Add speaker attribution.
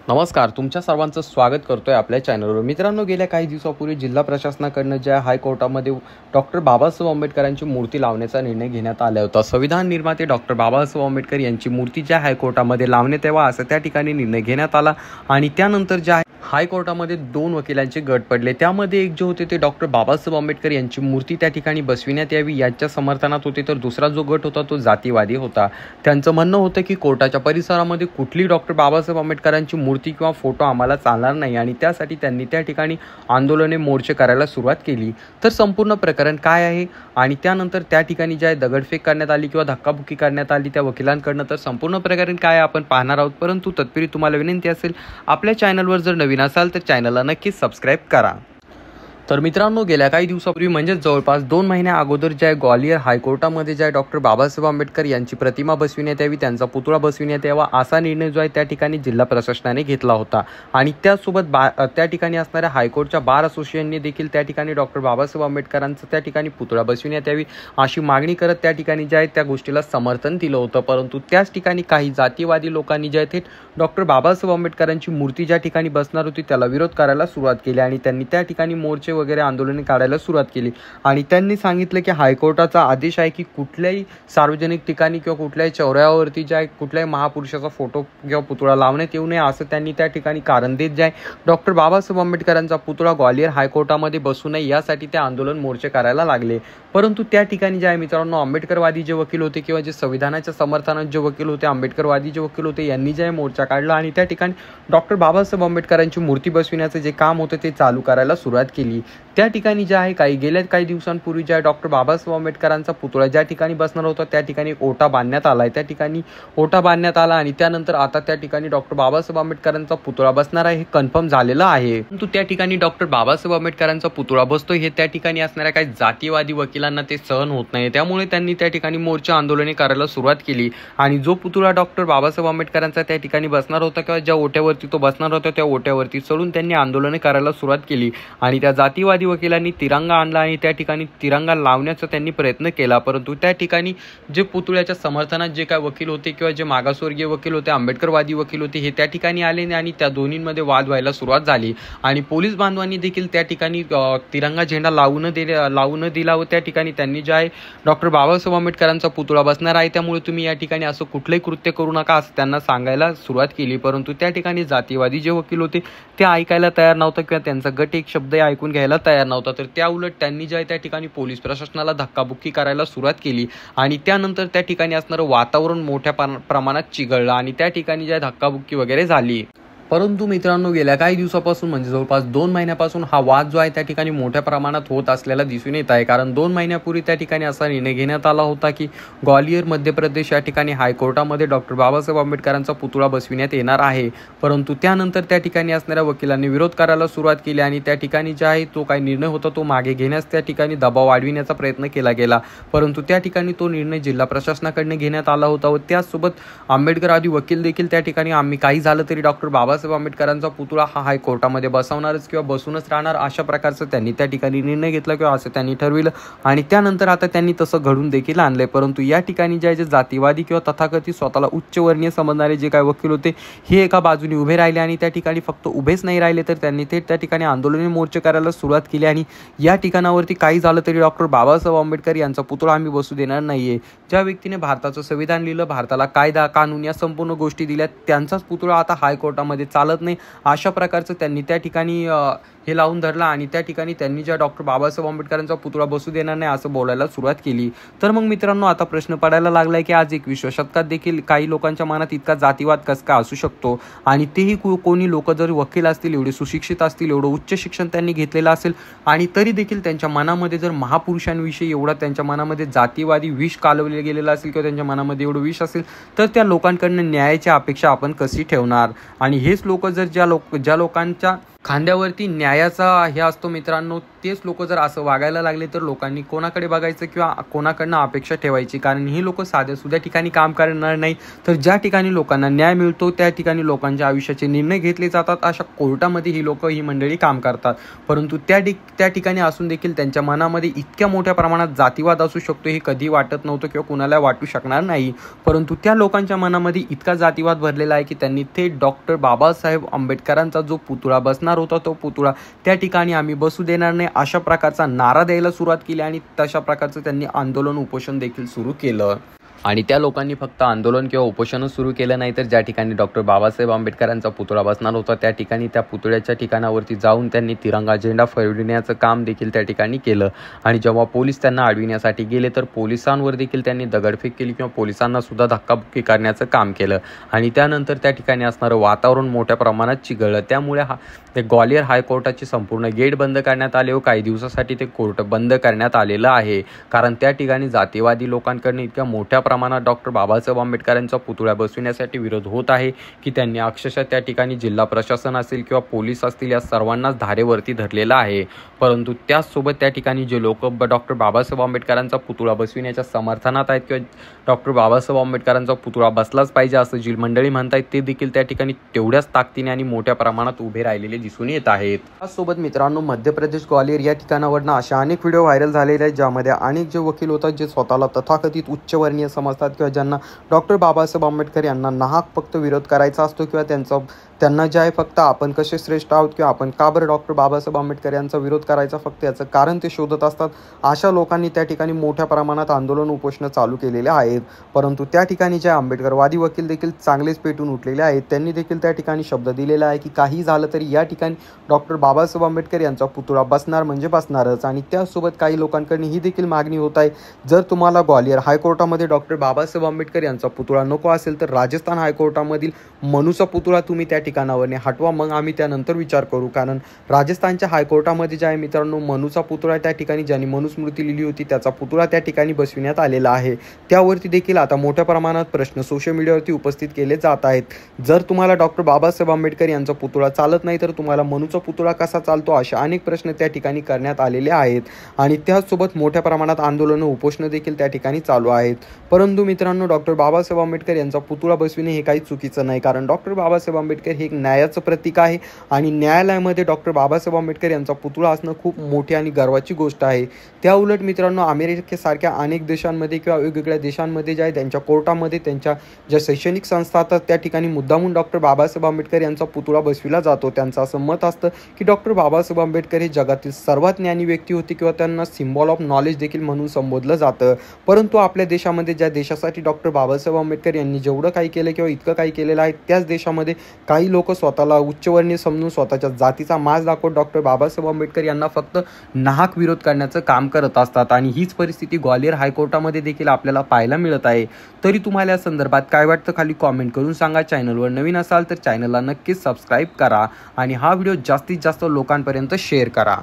Speaker 1: नमस्कार, तुमच्या सर्वांचं स्वागत करतोय आपल्या चॅनलवर. मित्रांनो, गेल्या काही दिवसापूर्वी जिल्हा प्रशासनाकडनं ज्या हायकोर्टामध्ये डॉक्टर बाबासाहेब आंबेडकरांची मूर्ती लावण्याचा निर्णय घेण्यात आला होता. संविधान निर्माते डॉक्टर बाबासाहेब आंबेडकर यांची मूर्ती ज्या हायकोर्टामध्ये लावण्यात यावा असं त्या ठिकाणी निर्णय घेण्यात आला आणि त्यानंतर ज्या हायकोर्टामध्ये 2 वकिलांचे गट पडले. त्यामध्ये एक जे होते ते डॉक्टर बाबासाहेब आंबेडकर यांची मूर्ती त्या ठिकाणी बसविण्यात यावी याच्या समर्थनात होते, तर दुसरा जो गट होता तो जातीवादी होता. त्यांचं म्हणणं होतं की कोर्टाच्या परिसरामध्ये कुठली डॉक्टर बाबासाहेब आंबेडकरांची मूर्ती किंवा फोटो आम्हाला चालणार नाही आणि त्यासाठी त्यांनी त्या ठिकाणी आंदोलने मोर्चे करायला सुरुवात केली. तर संपूर्ण प्रकरण काय आहे आणि त्यानंतर त्या ठिकाणी ज्या दगडफेक करण्यात आली किंवा धक्काबुक्की करण्यात आली त्या वकिलांकडनं, तर संपूर्ण प्रकरण काय आपण पाहणार आहोत. परंतु तत्पूर्वी तुम्हाला विनंती असेल, आपल्या चॅनलवर जर नवीन असाल तर चॅनलला नक्कीच सबस्क्राईब करा. तर मित्रांनो, गेल्या काही दिवसापूर्वी म्हणजे जवळपास 2 महिन्या अगोदर ज्या ग्वालियर हायकोर्टामध्ये ज्या डॉक्टर बाबासाहेब आंबेडकर यांची प्रतिमा बसविण्यात यावी, त्यांचा पुतळा बसविण्यात यावा असा निर्णय जो आहे त्या ठिकाणी जिल्हा प्रशासनाने घेतला होता. आणि त्यासोबत त्या ठिकाणी असणाऱ्या हायकोर्टच्या बार असोसिएशनने देखील त्या ठिकाणी डॉक्टर बाबासाहेब आंबेडकरांचा त्या ठिकाणी पुतळा बसविण्यात यावी अशी मागणी करत त्या ठिकाणी जे आहे त्या गोष्टीला समर्थन दिलं होतं. परंतु त्याच ठिकाणी काही जातीवादी लोकांनी जे आहे ते डॉक्टर बाबासाहेब आंबेडकरांची मूर्ती ज्या ठिकाणी बसणार होती त्याला विरोध करायला सुरुवात केली आणि त्यांनी त्या ठिकाणी मोर्चे वगैरे आंदोलने काढायला सुरुवात केली. आणि त्यांनी सांगितलं की हायकोर्टाचा आदेश आहे की कुठल्याही सार्वजनिक ठिकाणी किंवा कुठल्याही चौऱ्यावरती ज्या कुठल्याही महापुरुषाचा फोटो किंवा पुतळा लावण्यात येऊ नये असं त्यांनी त्या ठिकाणी कारण देत जे आहे डॉक्टर बाबासाहेब आंबेडकरांचा पुतळा ग्वालियर हायकोर्टामध्ये बसू नये यासाठी ते आंदोलन मोर्चे करायला लागले. परंतु त्या ठिकाणी जे आहे मित्रांनो, आंबेडकरवादी जे वकील होते किंवा जे संविधानाच्या समर्थनात जे वकील होते, आंबेडकरवादी जे वकील होते, यांनी जे मोर्चा काढला आणि त्या ठिकाणी डॉक्टर बाबासाहेब आंबेडकरांची मूर्ती बसविण्याचं जे काम होतं ते चालू करायला सुरुवात केली. त्या ठिकाणी जे आहे गेल्या काही दिवसांपूर्वी ज्या डॉक्टर बाबासाहेब आंबेडकरांचा पुतळा ज्या ठिकाणी बसणार होता त्या ठिकाणी ओटा बांधण्यात आला आहे. त्या ठिकाणी ओटा बांधण्यात आला आणि त्यानंतर आता त्या ठिकाणी डॉक्टर बाबासाहेब आंबेडकरांचा पुतळा बसणार आहे हे कन्फर्म झालेलं आहे. परंतु त्या ठिकाणी डॉक्टर बाबासाहेब आंबेडकरांचा पुतळा बसतोय हे त्या ठिकाणी असणाऱ्या काही जातीवादी वकिलांना ते सहन होत नाही. त्यामुळे त्यांनी त्या ठिकाणी मोर्चा आंदोलने करायला सुरुवात केली आणि जो पुतळा डॉक्टर बाबासाहेब आंबेडकरांचा त्या ठिकाणी बसणार होता किंवा ज्या ओट्यावरती तो बसणार होता त्या ओट्यावरती चढून त्यांनी आंदोलने करायला सुरुवात केली आणि त्या जातीवादी वकिलांनी तिरंगा आणला आणि त्या ठिकाणी तिरंगा लावण्याचा त्यांनी प्रयत्न केला. परंतु त्या ठिकाणी जे पुतळ्याच्या समर्थनात जे काय वकील होते किंवा जे मागासवर्गीय वकील होते, आंबेडकरवादी वकील होते, हे त्या ठिकाणी आले आणि त्या दोन्हींमध्ये वाद व्हायला सुरुवात झाली आणि पोलीस बांधवांनी देखील त्या ठिकाणी तिरंगा झेंडा लावू न दिला व त्या ठिकाणी त्यांनी जे आहे डॉक्टर बाबासाहेब आंबेडकरांचा पुतळा बसणार आहे त्यामुळे तुम्ही या ठिकाणी असं कुठलंही कृत्य करू नका असं त्यांना सांगायला सुरुवात केली. परंतु त्या ठिकाणी जातीवादी जे वकील होते ते ऐकायला तयार नव्हता किंवा त्यांचा गट एक शब्द ऐकून घ्यायला तयार नव्हता. तर त्या उलट त्यांनी जे आहे त्या ठिकाणी पोलीस प्रशासनाला धक्काबुक्की करायला सुरुवात केली आणि त्यानंतर त्या ठिकाणी असणारं वातावरण मोठ्या प्रमाणात चिघळलं आणि त्या ठिकाणी जे धक्काबुक्की वगैरे झाली. परंतु मित्रांनो, गेल्या काही दिवसापासून म्हणजे जवळपास 2 महिन्यापासून हा वाद जो आहे त्या ठिकाणी मोठ्या प्रमाणात होत असलेला दिसून येत आहे. कारण 2 महिन्यापूर्वी त्या ठिकाणी असा निर्णय घेण्यात आला होता की ग्वालियर मध्य प्रदेश या ठिकाणी हायकोर्टामध्ये डॉक्टर बाबासाहेब आंबेडकरांचा पुतळा बसविण्यात येणार आहे. परंतु त्यानंतर त्या ठिकाणी असणाऱ्या वकिलांनी विरोध करायला सुरुवात केली आणि त्या ठिकाणी जे आहे तो काही निर्णय होता तो मागे घेण्यास त्या ठिकाणी दबाव वाढविण्याचा प्रयत्न केला गेला. परंतु त्या ठिकाणी तो निर्णय जिल्हा प्रशासनाकडून घेण्यात आला होता व त्याचसोबत आंबेडकरवादी वकील देखील त्या ठिकाणी आम्ही काही झालं तरी डॉक्टर बाबासाहेब आंबेडकरांचा पुतळा हा हायकोर्टामध्ये बसवणारच किंवा बसूनच राहणार अशा प्रकारचं त्यांनी त्या ठिकाणी निर्णय घेतला किंवा असं त्यांनी ठरविलं आणि त्यानंतर आता त्यांनी तसं घडून देखील आणलंय. परंतु या ठिकाणी जे जातीवादी किंवा तथाकथित स्वतःला उच्चवर्णीय समजणारे जे काही वकील होते हे एका बाजूने उभे राहिले आणि त्या ठिकाणी फक्त उभेच नाही राहिले तर त्यांनी ते त्या ठिकाणी आंदोलने मोर्चे करायला सुरुवात केली आणि या ठिकाणावरती काही झालं तरी डॉक्टर बाबासाहेब आंबेडकर यांचा पुतळा आम्ही बसू देणार नाहीये. ज्या व्यक्तीने भारताचं संविधान लिहिलं, भारताला कायदा कानून या संपूर्ण गोष्टी दिल्या, त्यांचाच पुतळा आता हायकोर्टामध्ये चालत नाही अशा प्रकारचं त्यांनी त्या ठिकाणी हे लावून धरला आणि त्या ठिकाणी त्यांनी ज्या डॉक्टर बाबासाहेब आंबेडकरांचा पुतळा बसू देणार नाही असं बोलायला सुरुवात केली. तर मग मित्रांनो, आता प्रश्न पडायला लागलाय की आज 21व्या शतकात देखील काही लोकांच्या मनात इतका जातीवाद कसं काय असू शकतो आणि तेही कोणी लोक जर वकील असतील, एवढे सुशिक्षित असतील, एवढं उच्च शिक्षण त्यांनी घेतलेलं असेल आणि तरी देखील त्यांच्या मनामध्ये जर महापुरुषांविषयी एवढा त्यांच्या मनामध्ये जातीवादी विष कालवले गेलेलं असेल किंवा त्यांच्या मनामध्ये एवढं विष असेल तर त्या लोकांकडनं न्यायाची अपेक्षा आपण कशी ठेवणार. आणि हेच लोक जर ज्या लोकांच्या खांद्यावरती न्यायाचा हे असतो मित्रांनो, तेच लोक जर असं वागायला लागले तर लोकांनी कोणाकडे बघायचं किंवा कोणाकडनं अपेक्षा ठेवायची, कारण ही लोक साध्या सुध्या ठिकाणी काम करणार नाही. तर ज्या ठिकाणी लोकांना न्याय मिळतो त्या ठिकाणी लोकांच्या आयुष्याचे निर्णय घेतले जातात. अशा कोर्टामध्ये ही लोक ही मंडळी काम करतात. परंतु त्या ठिकाणी असून देखील त्यांच्या मनामध्ये इतक्या मोठ्या प्रमाणात जातीवाद असू शकतो हे कधी वाटत नव्हतं किंवा कुणाला वाटू शकणार नाही. परंतु त्या लोकांच्या मनामध्ये इतका जातीवाद भरलेला आहे की त्यांनी थेट डॉक्टर बाबासाहेब आंबेडकरांचा जो पुतळा बसणार होता तो पुतळा त्या ठिकाणी आम्ही बसू देणार नाही अशा प्रकारचा नारा द्यायला सुरुवात केली आणि तशा प्रकारचं त्यांनी आंदोलन उपोषण देखील सुरू केलं. आणि त्या लोकांनी फक्त आंदोलन किंवा उपोषणच सुरू केलं नाही, तर ज्या ठिकाणी डॉक्टर बाबासाहेब आंबेडकरांचा पुतळा बसणार होता त्या ठिकाणी त्या पुतळ्याच्या ठिकाणावरती जाऊन त्यांनी तिरंगा झेंडा फडविण्याचं काम देखील त्या ठिकाणी केलं. आणि जेव्हा पोलीस त्यांना अडविण्यासाठी गेले तर पोलिसांवर देखील त्यांनी दगडफेक केली किंवा पोलिसांना सुद्धा धक्काबुक्की करण्याचं काम केलं. आणि त्यानंतर त्या ठिकाणी असणारं वातावरण मोठ्या प्रमाणात चिघळलं. त्यामुळे ते ग्वालियर हायकोर्टाचे संपूर्ण गेट बंद करण्यात आले व काही दिवसासाठी ते कोर्ट बंद करण्यात आलेलं आहे. कारण त्या ठिकाणी जातीवादी लोकांकडून इतक्या मोठ्या प्रमाणात डॉक्टर बाबासाहेब आंबेडकरांचा पुतळा बसविण्यासाठी विरोध होत आहे की त्यांनी अक्षरशः त्या ठिकाणी जिल्हा प्रशासन असेल किंवा पोलीस असतील या सर्वांनाच धारेवरती धरलेला आहे. परंतु त्याचसोबत त्या ठिकाणी जे लोक डॉक्टर बाबासाहेब आंबेडकरांचा पुतळा बसविण्याच्या समर्थनात आहेत किंवा डॉक्टर बाबासाहेब आंबेडकरांचा पुतळा बसलाच पाहिजे असं जी मंडळी म्हणतायत ते देखील त्या ठिकाणी तेवढ्याच ताकदीने आणि मोठ्या प्रमाणात उभे राहिलेले दिसून येत आहेत. त्याचसोबत मित्रांनो, मध्य प्रदेश ग्वालियर या ठिकाणावरनं अशा अनेक व्हिडिओ व्हायरल झालेले आहेत ज्यामध्ये अनेक जे वकील होतात जे स्वतःला तथाकथित उच्चवर्णीय समजतात किंवा ज्यांना डॉक्टर बाबासाहेब आंबेडकर यांना नाहक फक्त विरोध करायचा असतो किंवा त्यांना जे आहे फक्त आपण कसे श्रेष्ठ आहोत किंवा आपण का बरं डॉक्टर बाबासाहेब आंबेडकर यांचा विरोध करायचा फक्त याचं कारण ते शोधत असतात. अशा लोकांनी त्या ठिकाणी मोठ्या प्रमाणात आंदोलन उपोषणं चालू केलेले आहेत. परंतु त्या ठिकाणी जे आंबेडकरवादी वकील देखील चांगलेच पेटून उठलेले आहेत. त्यांनी देखील त्या ठिकाणी शब्द दिलेला आहे की काही झालं तरी या ठिकाणी डॉक्टर बाबासाहेब आंबेडकर यांचा पुतळा बसणार म्हणजे बसणारच. आणि त्यासोबत काही लोकांकडून ही देखील मागणी होत आहे, जर तुम्हाला ग्वालियर हायकोर्टामध्ये डॉक्टर बाबासाहेब आंबेडकर यांचा पुतळा नको असेल तर राजस्थान हायकोर्टामधील मनूचा पुतळा तुम्ही त्या ठिकाणावरने हटवा, मग आम्ही त्यानंतर विचार करू. कारण राजस्थानच्या हायकोर्टामध्ये जे आहे मित्रांनो, मनूचा पुतळा त्या ठिकाणी ज्यांनी मनुस्मृती लिहिली होती त्याचा पुतळा त्या ठिकाणी बसविण्यात आलेला आहे. त्यावरती देखील आता मोठ्या प्रमाणात प्रश्न सोशल मीडियावरती उपस्थित केले जात आहेत. जर तुम्हाला डॉक्टर बाबासाहेब आंबेडकर यांचा पुतळा चालत नाही तर तुम्हाला मनूचा पुतळा कसा चालतो, अशा अनेक प्रश्न त्या ठिकाणी करण्यात आलेले आहेत. आणि त्याचसोबत मोठ्या प्रमाणात आंदोलनं उपोषणं देखील त्या ठिकाणी चालू आहेत. परंतु मित्रांनो, डॉक्टर बाबासाहेब आंबेडकर यांचा पुतळा बसविणे हे काही चुकीचं नाही, कारण डॉक्टर बाबासाहेब आंबेडकर हे एक न्यायाचं प्रतीक आहे आणि न्यायालयामध्ये डॉक्टर बाबासाहेब आंबेडकर यांचा पुतळा असणं खूप मोठी आणि गर्वाची गोष्ट आहे. त्या उलट मित्रांनो, अमेरिकेसारख्या अनेक देशांमध्ये किंवा वेगवेगळ्या देशांमध्ये जे आहे त्यांच्या कोर्टामध्ये त्यांच्या ज्या शैक्षणिक संस्था असतात त्या ठिकाणी मुद्दामून डॉक्टर बाबासाहेब आंबेडकर यांचा पुतळा बसविला जातो. त्यांचं असं मत असतं की डॉक्टर बाबासाहेब आंबेडकर हे जगातील सर्वात ज्ञानी व्यक्ती होती किंवा त्यांना सिम्बॉल ऑफ नॉलेज देखील म्हणून संबोधलं जातं. परंतु आपल्या देशामध्ये ज्या देशासाठी डॉक्टर बाबासाहेब आंबेडकर यांनी जेवढं काही केलं किंवा इतकं काही केलेलं आहे त्याच देशामध्ये काही लोक स्वतःला उच्चवर्णीय समजून स्वतःच्या जातीचा माज दाखवत डॉक्टर बाबासाहेब आंबेडकर यांना फक्त नाहक विरोध करण्याचं काम करत असतात. आणि हीच परिस्थिती ग्वालियर हायकोर्टामध्ये देखील आपल्याला पाहायला मिळत आहे. तरी तुम्हाला या संदर्भात काय वाटतं खाली कॉमेंट करून सांगा. चॅनलवर नवीन असाल तर चॅनलला नक्कीच सबस्क्राईब करा आणि हा व्हिडिओ जास्तीत जास्त लोकांपर्यंत शेअर करा.